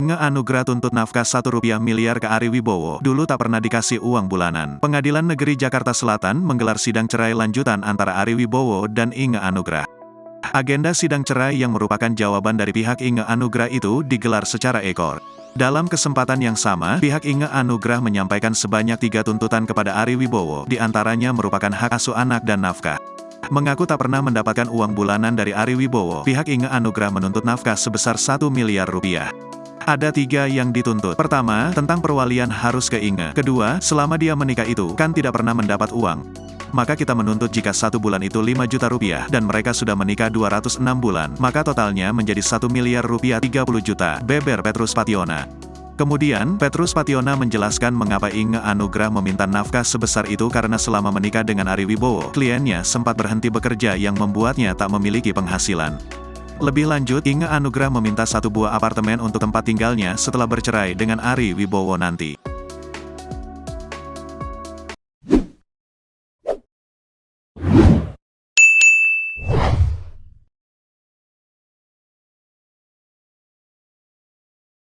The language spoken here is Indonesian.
Inge Anugrah tuntut nafkah Rp1 miliar ke Ari Wibowo, dulu tak pernah dikasih uang bulanan. Pengadilan Negeri Jakarta Selatan menggelar sidang cerai lanjutan antara Ari Wibowo dan Inge Anugrah. Agenda sidang cerai yang merupakan jawaban dari pihak Inge Anugrah itu digelar secara ekor. Dalam kesempatan yang sama, pihak Inge Anugrah menyampaikan sebanyak 3 tuntutan kepada Ari Wibowo, di antaranya merupakan hak asuh anak dan nafkah. Mengaku tak pernah mendapatkan uang bulanan dari Ari Wibowo, pihak Inge Anugrah menuntut nafkah sebesar Rp1 miliar. Ada 3 yang dituntut. Pertama, tentang perwalian harus ke Inge. Kedua, selama dia menikah itu, kan tidak pernah mendapat uang. Maka kita menuntut jika 1 bulan itu Rp5 juta, dan mereka sudah menikah 206 bulan, maka totalnya menjadi Rp1 miliar 30 juta, beber Petrus Pationa. Kemudian, Petrus Pationa menjelaskan mengapa Inge Anugrah meminta nafkah sebesar itu karena selama menikah dengan Ari Wibowo, kliennya sempat berhenti bekerja yang membuatnya tak memiliki penghasilan. Lebih lanjut, Inge Anugrah meminta 1 buah apartemen untuk tempat tinggalnya setelah bercerai dengan Ari Wibowo nanti.